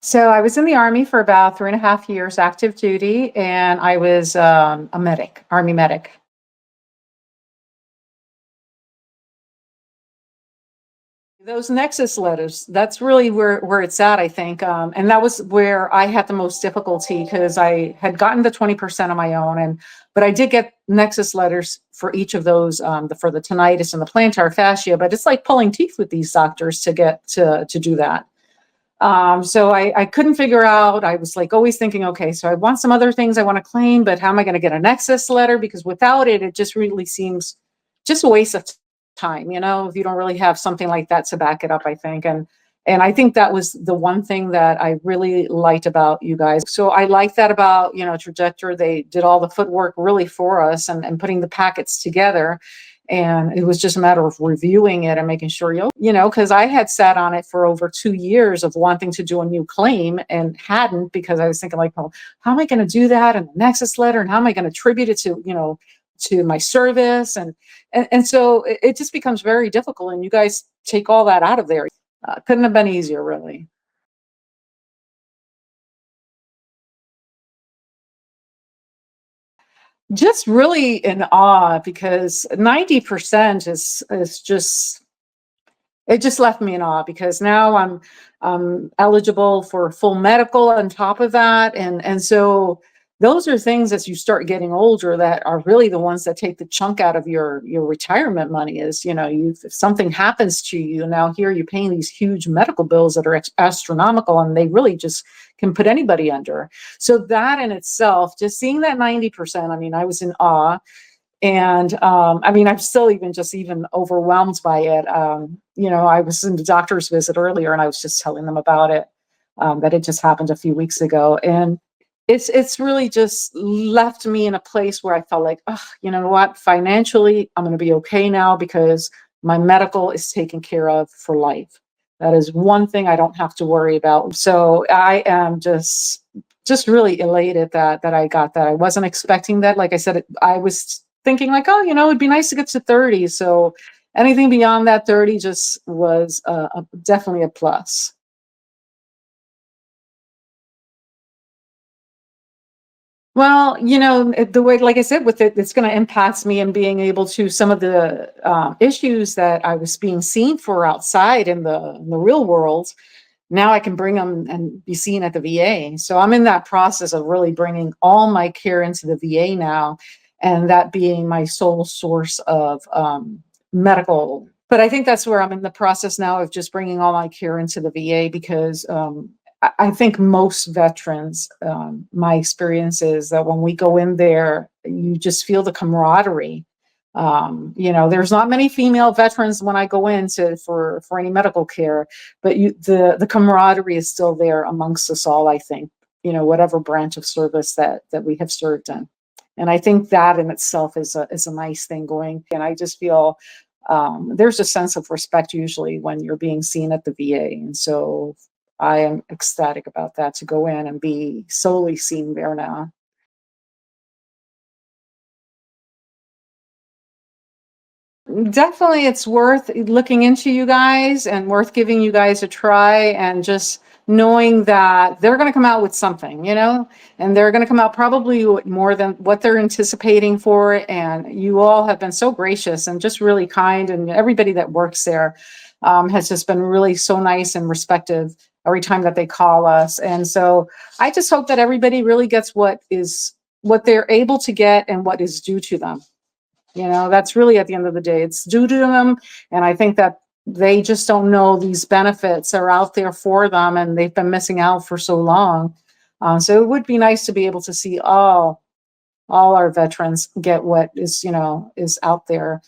So I was in the Army for about 3.5 years, active duty, and I was a medic, Army medic. Those nexus letters, that's really where it's at, I think. And that was where I had the most difficulty because I had gotten the 20% on my own, but I did get nexus letters for each of those, for the tinnitus and the plantar fascia. But it's like pulling teeth with these doctors to get to do that. So I couldn't figure out. I was like always thinking, okay, so I want some other things I want to claim, but how am I going to get a nexus letter? Because without it, it just really seems just a waste of time, if you don't really have something like that to back it up, I think. And I think that was the one thing that I really liked about you guys. So I like that about, Trajector. They did all the footwork really for us and putting the packets together. And it was just a matter of reviewing it and making sure because I had sat on it for over 2 years of wanting to do a new claim and hadn't, because I was thinking like, well, how am I going to do that in the nexus letter, and how am I going to attribute it to my service, and so it just becomes very difficult. And you guys take all that out of there. Couldn't have been easier, really. Just really in awe, because 90% is just, it just left me in awe, because now I'm eligible for full medical on top of that. And so those are things, as you start getting older, that are really the ones that take the chunk out of your retirement money. Is, if something happens to you, now here you're paying these huge medical bills that are astronomical, and they really just can put anybody under. So that in itself, just seeing that 90%, I mean, I was in awe. And I mean, I'm still even overwhelmed by it. I was in the doctor's visit earlier, and I was just telling them about it, that it just happened a few weeks ago. And it's really just left me in a place where I felt like, oh, you know what, financially, I'm going to be okay now, because my medical is taken care of for life. That is one thing I don't have to worry about. So I am just really elated that I got that. I wasn't expecting that. Like I said, I was thinking like, oh, it'd be nice to get to 30. So anything beyond that 30 just was definitely a plus. Well, the way, like I said, with it, it's going to impact me in being able to, some of the issues that I was being seen for outside in the real world. Now I can bring them and be seen at the VA. So I'm in that process of really bringing all my care into the VA now, and that being my sole source of medical. But I think that's where I'm in the process now of just bringing all my care into the VA, because I think most veterans, my experience is that when we go in there, you just feel the camaraderie. There's not many female veterans when I go in for any medical care, but the camaraderie is still there amongst us all, I think, whatever branch of service that we have served in. And I think that in itself is a nice thing going. And I just feel there's a sense of respect usually when you're being seen at the VA. And so I am ecstatic about that, to go in and be solely seen there now. Definitely, it's worth looking into, you guys, and worth giving you guys a try, and just knowing that they're going to come out with something, and they're going to come out probably with more than what they're anticipating for it. And you all have been so gracious and just really kind, and everybody that works there has just been really so nice and respectful every time that they call us. And so I just hope that everybody really gets what they're able to get and what is due to them. That's really, at the end of the day, it's due to them. And I think that they just don't know these benefits are out there for them, and they've been missing out for so long. So it would be nice to be able to see all our veterans get what is out there.